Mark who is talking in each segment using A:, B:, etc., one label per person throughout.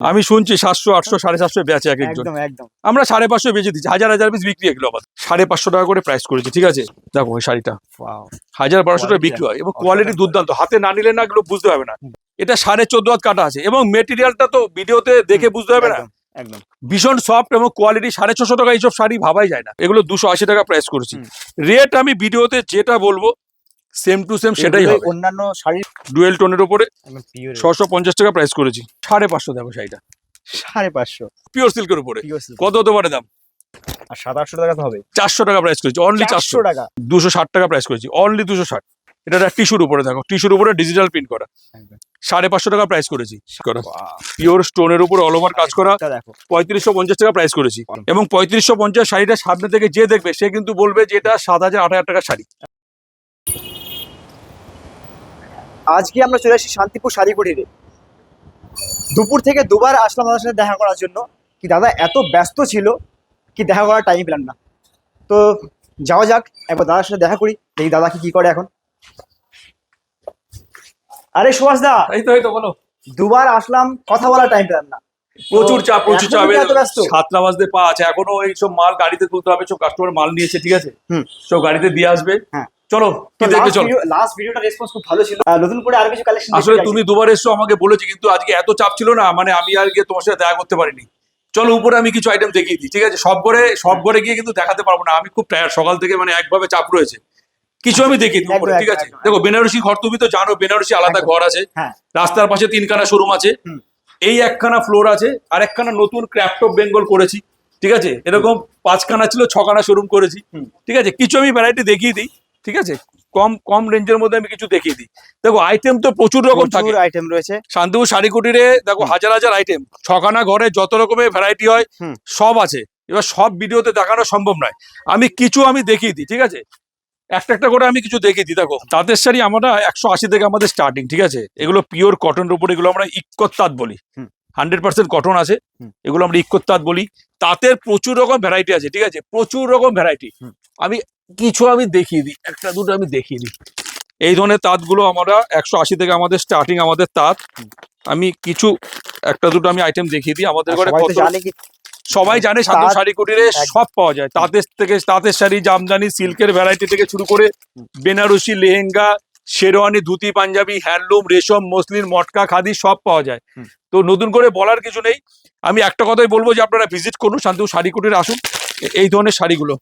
A: আমি শুনছি 700 800 750 বেচে এক একজন,
B: একদম একদম
A: আমরা 550 বেচে দিচ্ছি, হাজার হাজার পিস বিক্রি এগুলো আবার 550 টাকা করে প্রাইস করেছি, ঠিক আছে। দেখো ওই শাড়িটা
B: ওয়াও
A: 1200 টাকা বিক্রি হয় এবং কোয়ালিটি দুর্দান্ত, হাতে না নিলে না এগুলো বুঝতে হবে না। এটা 14.5 হাত কাটা আছে এবং মেটেরিয়ালটা তো ভিডিওতে দেখে বুঝতে হবে না,
B: একদম একদম
A: ভীষণ সফট এবং কোয়ালিটি 650 টাকা এইসব শাড়ি ভাবাই যায় না। এগুলো 280 টাকা প্রাইস করেছি। রেট আমি ভিডিওতে যেটা বলবো সেম টু সেম সেটাই হবে।
B: অন্যান্য শাড়ি
A: ডুয়েল টোনের উপরে
B: একদম পিওর
A: 650 টাকা প্রাইস করেছি। 550 দেখো শাড়িটা
B: 550
A: পিওর সিল্কের উপরে।
B: পিওর সিল্ক
A: কত হতে পারে দাম?
B: আর 700 টাকা তো হবে।
A: 400 টাকা প্রাইস করেছি, অনলি 400
B: টাকা
A: 260 টাকা প্রাইস করেছি, অনলি 260। এটা টিস্যুর উপরে দেখো, টিস্যুর উপরে ডিজিটাল প্রিন্ট করা, 550 টাকা প্রাইস করেছি। পিওর স্টোনের উপর অল ওভার কাজ করা,
B: দেখো
A: 3550 টাকা প্রাইস করেছি। এবং 3550 শাড়িটা সামনে থেকে যে দেখবে সে কিন্তু বলবে যে এটা 7000 8000 টাকার শাড়ি।
B: আজকে আমরা চলে আসি শান্তিপুর শাড়ি কুটিরে। দুপুর থেকে দুবার আসলাম দাদার সাথে দেখা করার জন্য, কি দাদা এত ব্যস্ত ছিল কি দেখা করার টাইম পেলাম না। তো যাওয়া যাক, একবার দাদার সাথে দেখা করি, দেখি দাদা কি করে এখন। আরে সুভাষ দা,
A: এই তো বলো।
B: দুবার আসলাম, কথা বলার টাইম পেলাম না।
A: প্রচুর চাপ, প্রচুর চাপ।
B: এত ব্যস্ত?
A: 7টা বাজতে পা আছে, এখনো এইসব মাল গাড়িতে তুলতে হবে, সব কাস্টমার মাল নিয়েছে, ঠিক আছে, সব গাড়িতে দিয়ে আসবে।
B: হ্যাঁ
A: চলো কি দেখবে, চলো।
B: লাস্ট ভিডিওটা রেসপন্স খুব ভালো ছিল, নতুন করে আর কিছু কালেকশন
A: আসলে তুমি দুবার এসছো, আমাকে বলেছি, কিন্তু আজকে এত চাপ ছিল না, মানে আমি আর গিয়ে তোমার সাথে দেখা করতে পারিনি। চলো উপরে আমি কিছু আইটেম দেখিয়ে দিই, ঠিক আছে। সব ঘরে গিয়ে কিন্তু দেখাতে পারবো না, আমি খুব টায়ার্ড, সকাল থেকে মানে একভাবে চাপ রয়েছে। কিছু আমি দেখিয়ে দিই উপরে, ঠিক আছে। দেখো বেনারসি ঘর, তুমি তো জানো বেনারসি আলাদা ঘর আছে, রাস্তার পাশে 3খানা শোরুম আছে, এই 1খানা ফ্লোর আছে, আর 1খানা নতুন ক্রাফট অফ বেঙ্গল করেছি, ঠিক আছে। এরকম 5খানা ছিল, 6খানা শোরুম করেছি, ঠিক আছে। কিছু আমি ভ্যারাইটি দেখিয়ে দিই, ঠিক আছে। কম রেঞ্জের মধ্যে আমি কিছু দেখিয়ে দিই। দেখো আইটেম তো প্রচুর রকম থাকে,
B: আইটেম রয়েছে
A: শান্তিপুর শাড়ি কুটিরে। দেখো হাজার হাজার আইটেম, 6খানা ঘরে যত রকমের ভ্যারাইটি হয় সব আছে। এবার সব ভিডিওতে দেখানো সম্ভব নয়, আমি দেখিয়ে দিই, ঠিক আছে। একটা করে আমি কিছু দেখিয়ে দিই। দেখো তাঁতের শাড়ি আমরা 180 থেকে আমাদের স্টার্টিং, ঠিক আছে। এগুলো পিওর কটনের উপরে, এগুলো আমরা ইক্কত তাঁত বলি, 100% কটন আছে, এগুলো আমরা ইক্কত তাঁত বলি। তাঁতের প্রচুর রকম ভ্যারাইটি আছে, ঠিক আছে, প্রচুর রকম ভ্যারাইটি। আমি দেখিয়ে দিই, একটা দুটো আমি দেখিয়ে দিই। এই ধরনের তাঁতগুলো আমরা 180 থেকে আমাদের স্টার্টিং, আমাদের তাঁত। আমি কিছু একটা দুটো আমি আইটেম দেখিয়ে দিই। আমাদের ঘরে সবাই জানে শান্তিপুর শাড়ি কুটিরে সব পাওয়া যায়, তাঁতের শাড়ি, জামদানি, সিল্কের ভ্যারাইটি থেকে শুরু করে বেনারসি, লেহেঙ্গা, শেরওয়ানি, ধুতি, পাঞ্জাবি, হ্যান্ডলুম, রেশম, মসলিন, মটকা, খাদি সব পাওয়া যায়। তো নতুন করে বলার কিছু নেই, আমি একটা কথাই বলবো যে আপনারা ভিজিট করুন, শান্তিপুর শাড়ি কুটিরে আসুন। এই ধরনের শাড়িগুলো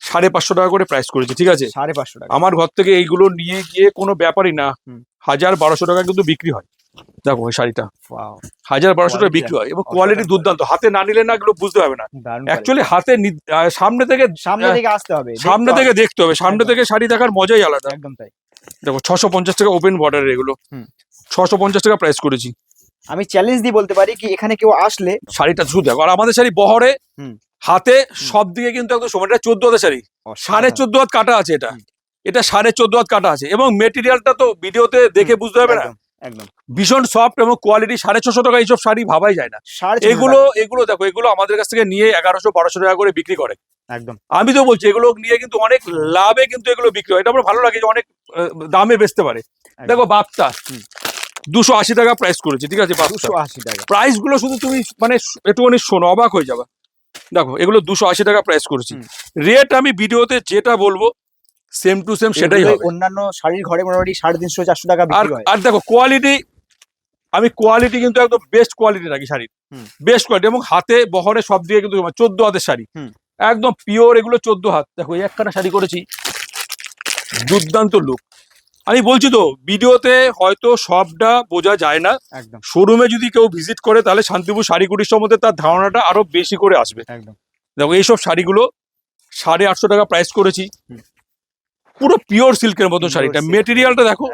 A: 550 টাকা করে প্রাইস করেছি, ঠিক আছে।
B: 550 টাকা
A: আমার ঘর থেকে এইগুলো নিয়ে গিয়ে কোনো ব্যাপারই না, 1000-1200 টাকা কিন্তু বিক্রি হয়। দেখো ওই শাড়িটা 1000-1200 টাকা বিক্রি হয় এবং কোয়ালিটি দুর্দান্ত, হাতে না নিলে না এগুলো বুঝতে হবে না। অ্যাকচুয়ালি হাতে সামনে থেকে
B: আসতে হবে,
A: সামনে থেকে দেখতে হবে, সামনে থেকে শাড়ি দেখার মজাই আলাদা।
B: একদম তাই।
A: দেখো 650 টাকা ওপেন বর্ডার, এগুলো 650 টাকা প্রাইস করেছি।
B: আমি চ্যালেঞ্জ দিয়ে বলতে পারি কি এখানে কেউ আসলে
A: শাড়িটা শুধু দেখো, আর আমাদের শাড়ি বহরে হাতে সব দিকে কিন্তু একদম সমান। এটা 14 হাতের শাড়ি, 14.5 হাত কাটা আছে, এটা 14.5 হাত কাটা আছে এবং মেটেরিয়ালটা তো ভিডিওতে দেখে বুঝতে হবে না,
B: একদম
A: ভীষণ সফট এবং কোয়ালিটি। 650 টাকা এইসব শাড়ি ভাবাই যায় না। এগুলো দেখো, এগুলো আমাদের কাছ থেকে নিয়ে 1100-1200 টাকা করে বিক্রি করে।
B: একদম
A: আমি তো বলছি এগুলো নিয়ে কিন্তু অনেক লাভে কিন্তু এগুলো বিক্রি হয়, এটা আমার ভালো লাগে যে অনেক দামে বেচতে পারে। দেখো বাপ্তা 280 টাকা প্রাইস করেছি, ঠিক আছে।
B: 280 টাকা
A: প্রাইস গুলো শুধু তুমি মানে একটুখানি শোনো, অবাক হয়ে যাবে। দেখো এগুলো 280 টাকা প্রাইস করেছি। রেট আমি ভিডিওতে যেটা বলবো সেম টু সেম সেটাই হবে।
B: অন্যান্য শাড়ির ঘরে মোটামুটি 350-400 টাকা বিক্রি হয়।
A: আর দেখো কোয়ালিটি কিন্তু একদম বেস্ট কোয়ালিটি রাখি শাড়ির, বেস্ট কোয়ালিটি এবং হাতে বহরে সব দিয়ে কিন্তু 14 হাতের শাড়ি, একদম পিওর। এগুলো 14 হাত। দেখো এই 1খানা শাড়ি করেছি, দুর্দান্ত লুক। আমি বলছি তো ভিডিওতে হয়তো সবটা বোঝা যায় না, শোরুমে যদি কেউ ভিজিট করে তাহলে শান্তিপুর শাড়ি কুটির সম্বন্ধে তার ধারণাটা আরো বেশি করে আসবে। দেখো এইসব শাড়িগুলো 850 টাকা প্রাইস করেছি, পুরো পিওর সিল্কের মতো শাড়িটা। মেটেরিয়ালটা দেখো,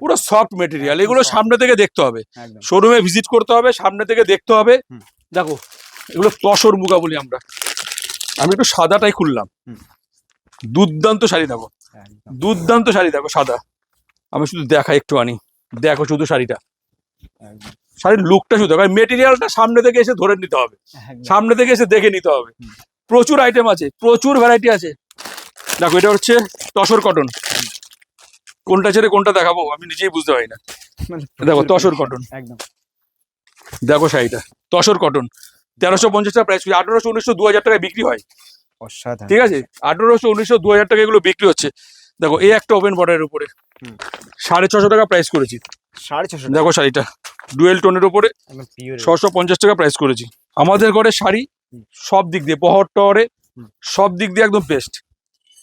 A: পুরো সফট মেটেরিয়াল। এগুলো সামনে থেকে দেখতে হবে, শোরুমে ভিজিট করতে হবে, সামনে থেকে দেখতে হবে। দেখো এগুলো তসর মুগা বলি আমরা। আমি একটু সাদাটাই খুললাম, দুর্দান্ত শাড়ি। দেখো দুর্দান্ত শাড়ি, দেখো সাদা। আমি শুধু দেখাই একটু আনি, দেখো শুধু শাড়িটা, শাড়ির লুকটা শুধু দেখো। মেটেরিয়ালটা সামনে থেকে এসে ধরে নিতে হবে, সামনে থেকে এসে দেখে নিতে হবে। প্রচুর আইটেম আছে, প্রচুর ভ্যারাইটি আছে। দেখো এটা হচ্ছে তসর কটন, কোনটা ছেড়ে কোনটা দেখাবো আমি নিজেই বুঝতে পারি না। দেখো তসর কটন, দেখো শাড়িটা তসর কটন 1350 টাকা প্রাইস, 1800 1900 2000 টাকায় বিক্রি হয়।
B: অসাধারণ।
A: ঠিক আছে, 1800 1900 2000 টাকা এগুলো বিক্রি হচ্ছে। দেখো এই একটা ওপেন বর্ডারের উপরে 650 টাকা প্রাইস করেছি।
B: 650
A: দেখো শাড়িটা ডুয়েল টোনের উপরে 650 টাকা প্রাইস করেছি। আমাদের ঘরে শাড়ি সব দিক দিয়ে বহর টহরে সব দিক দিয়ে একদম বেস্ট।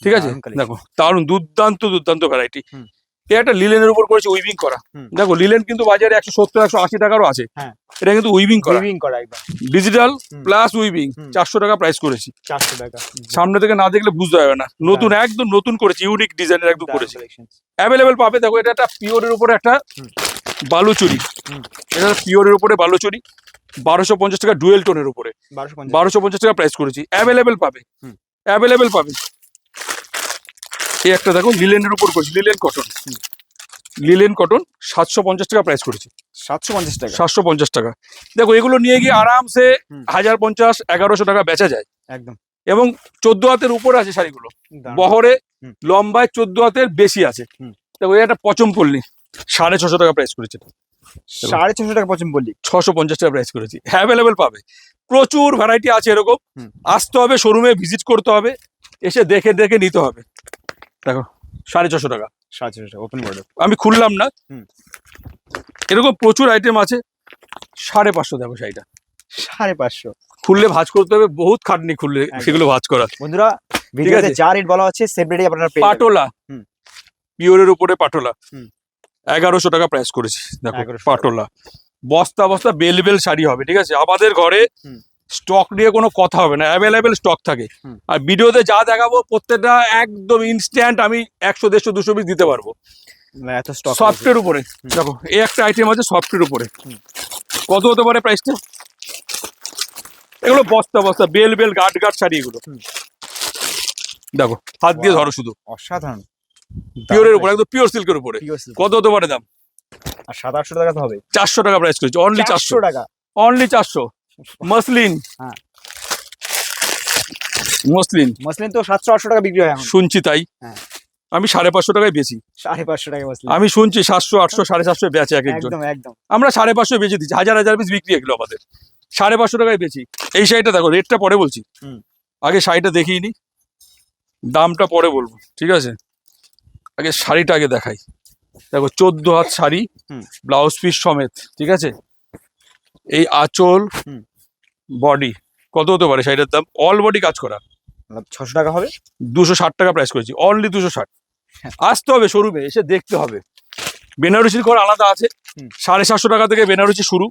A: ঠিক আছে,
B: দারুণ collection।
A: দেখো দারুণ দুর্দান্ত দুর্দান্ত ভ্যারাইটি।
B: হুম।
A: এটা একটা লিলেনের উপর করেছে উইভিং করা। দেখো লিলেন কিন্তু বাজারে 170 180 টাকারও আছে।
B: হ্যাঁ।
A: এটা কিন্তু উইভিং করা,
B: উইভিং করা একদম
A: ডিজিটাল প্লাস উইভিং। 400 টাকা প্রাইস করেছি।
B: 400 টাকা।
A: সামনে থেকে না দেখলে বুঝতে হবে না, নতুন একদম নতুন করেছি, ইউনিক ডিজাইনের একদম করেছি। অ্যাভেলেবেল পাবে। দেখো এটা একটা পিওরের উপরে একটা বালুচুরি, এটা পিওরের উপরে বালুচুরি 1250 টাকা ডুয়েল টোনের উপরে 1250 টাকা প্রাইস করেছি। অ্যাভেলেবেল পাবে, অ্যাভেলেবেল পাবে। এই একটা দেখো লিলেনের উপর করেছি, লিলেন কটন, লিলেন কটন 750 টাকা প্রাইস করেছি।
B: 750 টাকা।
A: 750 টাকা। দেখো এগুলো নিয়ে গিয়ে আরামসে 1050 1100 টাকা বেচা যায়
B: একদম।
A: এবং 14 হাতের উপরে আছে শাড়িগুলো, বহরে লম্বায় 14 হাতের বেশি আছে। দেখো এটা পচম পল্লী 650 টাকা প্রাইস করেছে।
B: 650 টাকা পছন্দ বললি,
A: 650 টাকা প্রাইস করেছি। অ্যাভেলেবেল পাবে, প্রচুর ভ্যারাইটি আছে এরকম। আসতে হবে শোরুমে, ভিজিট করতে হবে, এসে দেখে দেখে নিতে হবে। দেখো 650 টাকা,
B: 650 টাকা ওপেন বর্ডার।
A: আমি খুললাম না, এরকম প্রচুর আইটেম আছে। 550 দেখো শাড়িটা
B: 550।
A: খুললে ভাঁজ করতে হবে, বহুত খাটনি খুললে সেগুলো ভাঁজ করা।
B: বন্ধুরা ভিডিওতে যা রেট বলা হচ্ছে সেম রেটে আপনারা পেয়ে যাবেন।
A: পাটোলা পিওরের উপরে পাটোলা 1100 টাকা প্রাইস করেছি। দেখো
B: 1100
A: পাটোলা বস্তা বস্তা বেল বেল শাড়ি হবে। ঠিক আছে, আমাদের ঘরে স্টক নিয়ে কোনো কথা হবে না, অ্যাভেলেবেল স্টক থাকে। আর ভিডিওতে যা দেখাবো প্রত্যেকটা একদম ইনস্ট্যান্ট আমি 100 150 200 পিস দিতে পারবো।
B: এত স্টক
A: সফটের উপরে দেখো এই একটা আইটেম আছে সফটের উপরে, কত হতে পারে প্রাইসটা? এগুলো বস্তা বস্তা বেল বেল গাট গাট শাড়ি এগুলো। দেখো হাত দিয়ে ধরো শুধু,
B: অসাধারণ।
A: পিওরের উপরে, একদম পিওর সিল্কের উপরে। কত হতে পারে দাম?
B: আর 700 টাকা তো হবে।
A: 400 টাকা প্রাইস করেছি, অনলি 400
B: টাকা,
A: অনলি 400। মসলিন,
B: হ্যাঁ
A: মসলিন
B: মসলিন তো 700 800 টাকা বিক্রি হয় এখন।
A: শুনছি তাই,
B: হ্যাঁ।
A: আমি 550 টাকায় বেচি।
B: 550 টাকা মসলিন
A: আমি শুনছি 700 800 750 বেচে এক একজন।
B: একদম একদম।
A: আমরা 550 বেচে দিচ্ছি, হাজার হাজার পিস বিক্রি এগুলো আমাদের। 550 টাকায় বেচি। এই শাড়িটা দেখো, রেটটা পরে বলছি, আগে শাড়িটা দেখিয়ে নি, দামটা পরে বলবো। ঠিক আছে, আগে শাড়িটা আগে দেখাই। দেখো 14 হাত শাড়ি, ব্লাউজ পিস সমেত। ঠিক আছে, এই আঁচল বডি কত হতে পারে শাড়িটার দাম? অল বডি কাজ করা
B: 600 টাকা হবে।
A: 260 টাকা প্রাইস করেছি, অনলি 260। আসতে হবে শোরুমে, এসে দেখতে হবে। বেনারসির ঘর আলাদা আছে, 750 টাকা থেকে বেনারসি শুরু,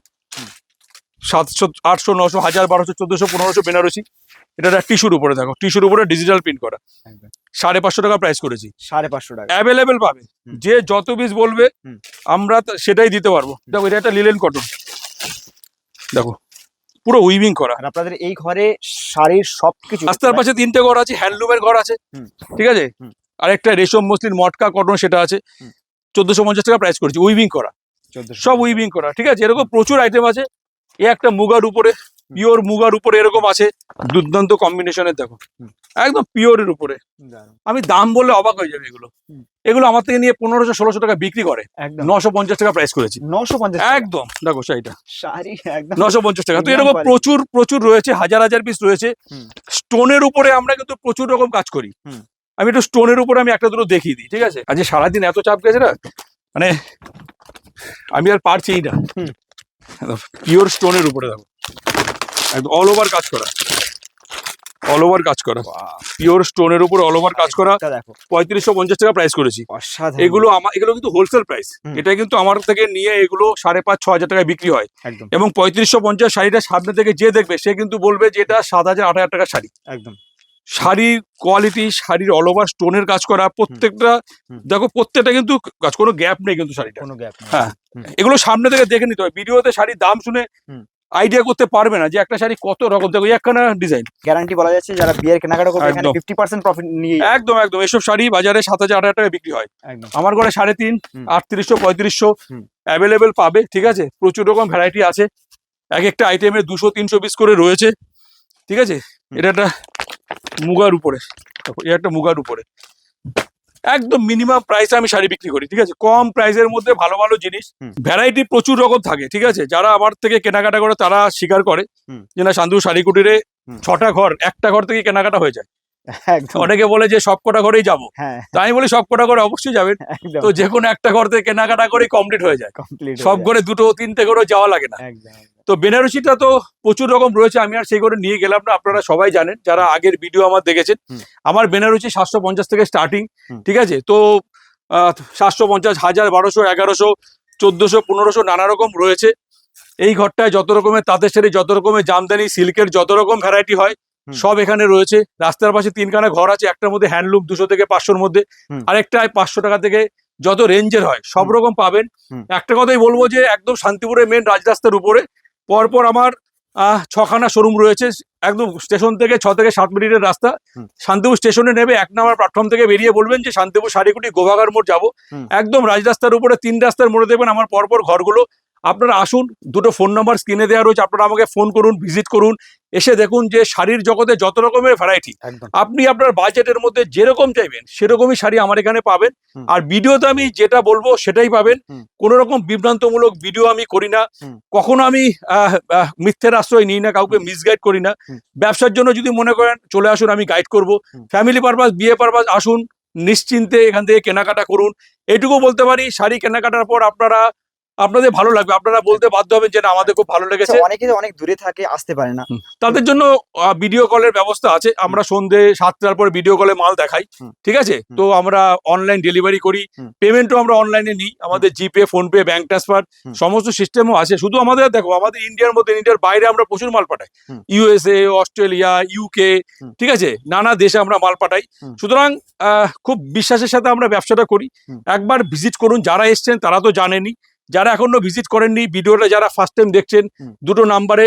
A: 700 800 900 1000 1200 1400 1500 বেনারসি। এটা টিস্যুর উপরে, দেখো টিস্যুর উপরে ডিজিটাল প্রিন্ট করা, 550 টাকা প্রাইস করেছি।
B: 550 টাকা
A: অ্যাভেলেবেল পাবে, যে যত পিস বলবে আমরা সেটাই দিতে পারবো। দেখো এটা একটা লিলেন কটন, দেখো পুরো উইভিং করা।
B: আর আপনাদের এই ঘরে শাড়ির সবকিছু।
A: রাস্তার পাশে 3টে ঘর আছে, হ্যান্ডলুমের ঘর আছে। ঠিক আছে, আরেকটা রেশম মসলিন মটকা কটন সেটা আছে, 1450 টাকা প্রাইস করেছি, উইভিং করা, সব উইভিং করা। ঠিক আছে, এরকম প্রচুর আইটেম আছে। এ একটা মুগার উপরে, পিওর মুগার উপরে এরকম আছে, দুর্দান্ত কম্বিনেশনের। দেখো একদম পিওরের উপরে, আমি দাম বললে অবাক হয়ে যাবে। এগুলো এগুলো আমার থেকে নিয়ে 1500 1600 টাকা বিক্রি করে, 950 টাকা প্রাইস করেছি।
B: 950
A: একদম। দেখো শাড়িটা
B: শাড়ি একদম
A: 950 টাকা। তো এরকম প্রচুর প্রচুর রয়েছে, হাজার হাজার পিস রয়েছে। স্টোনের উপরে আমরা কিন্তু প্রচুর রকম কাজ করি। আমি একটু স্টোনের উপরে আমি একটা দুটো দেখিয়ে দিই। ঠিক আছে, আজকে সারাদিন এত চাপ গেছে না, মানে আমি আর পারছিই না। পিওর স্টোনের উপরে দেখো, একদম অল ওভার কাজ করা, অল ওভার কাজ করা, পিওর স্টোনের উপর অল ওভার কাজ করা। 3550 টাকা প্রাইস করেছি। এগুলো এগুলো কিন্তু হোলসেল প্রাইস, এটা কিন্তু আমার থেকে নিয়ে এগুলো 5,500 6,000 টাকায় বিক্রি হয়। এবং 3550 শাড়িটা সামনে থেকে যে দেখবে সে কিন্তু বলবে যে এটা 7,000 8,000 টাকার শাড়ি। একদম শাড়ির কোয়ালিটি, শাড়ির অল ওভার স্টোনের কাজ করা, প্রত্যেকটা দেখো প্রত্যেকটা কিন্তু কাজ, কোনো গ্যাপ নেই কিন্তু শাড়িটা। হ্যাঁ, এগুলো সামনে থেকে দেখে নিতে হবে। ভিডিওতে শাড়ির দাম শুনে আইডিয়া করতে পারবে না যে একটা শাড়ি কত রকম। দেখো একখানা ডিজাইন
B: গ্যারান্টি বলা যাচ্ছে, যারা বিয়ের কেনাকাটা করবে এখানে 50% প্রফিট নিয়ে।
A: একদম একদম। এসব শাড়ি বাজারে 7,000 8,000 টাকায় বিক্রি হয়, আমার ঘরে 3.5 3800 3500 অ্যাভেলেবেল পাবে। ঠিক আছে, প্রচুর রকম ভ্যারাইটি আছে, এক একটা আইটেমের 200 300 পিস করে রয়েছে। ঠিক আছে, এটা একটা মুগার উপরে, এটা একটা মুগার উপরে একদম মিনিমাম প্রাইসে আমি শাড়ি বিক্রি করি, ঠিক আছে, কম প্রাইসের মধ্যে ভালো ভালো জিনিস,
B: হুম।
A: ভ্যারাইটি প্রচুর রকম থাকে, ঠিক আছে, যারা আমার থেকে কেনাকাটা করে তারা স্বীকার করে
B: হুম।
A: যে না শান্তিপুর শাড়ি কুটিরে
B: হুম।
A: 6টা ঘর, একটা ঘর থেকে কেনাকাটা হয়ে যায়।
B: একদম।
A: অনেকে বলে যে সব কটা ঘরেই যাবো,
B: হ্যাঁ,
A: তাই আমি বলি সব কটা ঘরে অবশ্যই যাবেন,
B: একদম
A: তো যে কোনো একটা ঘর থেকে কেনাকাটা করে কমপ্লিট হয়ে যায়,
B: কমপ্লিট
A: সব ঘরে 2-3টে ঘরে যাওয়া লাগে না।
B: একদম
A: তো বেনারসিটা তো প্রচুর রকম রয়েছে, আমি আর সেই করে নিয়ে গেলাম না, আপনারা সবাই জানেন যারা আগের ভিডিও আমার দেখেছেন।
B: হুম।
A: আমার বেনারসি 750 থেকে স্টার্টিং,
B: হুম।
A: ঠিক আছে, তো 750, 1000, 1200, 1100, 1400, 1500 নানা রকম রয়েছে। এই ঘরটায় যত রকমের তাঁতের শাড়ি, যত রকমের জামদানি, সিল্কের যত রকম ভ্যারাইটি হয়
B: হুম।
A: সব এখানে রয়েছে। রাস্তার পাশে 3খানা ঘর আছে, একটার মধ্যে হ্যান্ডলুম 200 থেকে 500-র মধ্যে,
B: হুম।
A: আরেকটায় 500 টাকা থেকে যত রেঞ্জের হয় সব
B: হুম।
A: রকম পাবেন।
B: হুম।
A: একটা কথাই বলবো যে একদম শান্তিপুরের মেন রাজরাস্তার উপরে পরপর আমার 6খানা শোরুম রয়েছে, একদম স্টেশন থেকে 6 থেকে 7 মিনিটের রাস্তা।
B: হুম।
A: শান্তিপুর স্টেশনে নেবে 1 নম্বর প্ল্যাটফর্ম থেকে বেরিয়ে বলবেন যে শান্তিপুর শাড়িকুটি গোভাগার মোড় যাবো,
B: হুম।
A: একদম রাজরাস্তার উপরে 3 রাস্তার মোড়ে দেখবেন আমার পরপর ঘরগুলো। আপনারা আসুন, দুটো ফোন নাম্বার স্ক্রিনে দেওয়া রয়েছে, আপনারা আমাকে ফোন করুন, ভিজিট করুন, এসে দেখুন যে শাড়ির জগতে যত রকমের ভ্যারাইটি,
B: একদম
A: আপনি আপনার বাজেটের মধ্যে যেরকম চাইবেন সেরকমই শাড়ি আমার এখানে পাবেন।
B: হুম।
A: আর ভিডিওতে আমি যেটা বলবো সেটাই পাবেন,
B: হুম।
A: কোনো রকম বিভ্রান্তমূলক ভিডিও আমি করি না,
B: হুম।
A: কখনো আমি মিথ্যের আশ্রয় নিই না, কাউকে মিসগাইড করি না।
B: হুম।
A: ব্যবসার জন্য যদি মনে করেন চলে আসুন, আমি গাইড করব।
B: হুম।
A: ফ্যামিলি পারপাস, বিয়ে পারপাস আসুন, নিশ্চিন্তে এখান থেকে কেনাকাটা করুন। এটুকু বলতে পারি, শাড়ি কেনাকাটার পর আপনাদের ভালো লাগবে, আপনারা বলতে বাধ্য হবেন যে না আমাদের খুব ভালো লেগেছে।
B: অনেকে অনেক দূরে থাকে, আসতে পারে না।
A: তাদের জন্য ভিডিও কলের ব্যবস্থা আছে, আমরা সন্ধে 7টার পর ভিডিও কলে মাল দেখাই,
B: হুম।
A: ঠিক আছে,
B: হুম।
A: তো আমরা অনলাইন ডেলিভারি করি,
B: হুম।
A: পেমেন্টও আমরা অনলাইনে নিই, আমাদের জিপে, ফোনপে, ব্যাংক ট্রান্সফার
B: হুম।
A: সমস্ত সিস্টেমও আছে। শুধু আমাদের দেখো, আমাদের ইন্ডিয়ার মধ্যে, ইন্ডিয়ার বাইরে আমরা প্রচুর মাল পাঠাই,
B: হুম।
A: USA, অস্ট্রেলিয়া, UK,
B: হুম।
A: ঠিক আছে, নানা দেশে আমরা মাল পাঠাই।
B: হুম।
A: সুতরাং খুব বিশ্বাসের সাথে আমরা ব্যবসাটা করি।
B: হুম।
A: একবার ভিজিট করুন, যারা এসছেন তারা তো জানেনই, যারা এখনো ভিজিট করেননি, ভিডিওটা যারা ফার্স্ট টাইম দেখছেন,
B: হুম।
A: দুটো নাম্বারে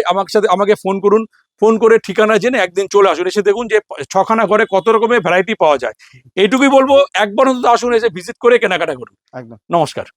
A: আমাকে ফোন করুন, ফোন করে ঠিকানা জেনে একদিন চলে আসুন, এসে দেখুন যে 6খানা ঘরে কত রকমের ভ্যারাইটি পাওয়া যায়। এইটুকুই বলবো, একবার অন্তত আসুন, এসে ভিজিট করে কেনাকাটা করুন।
B: একদম।
A: নমস্কার।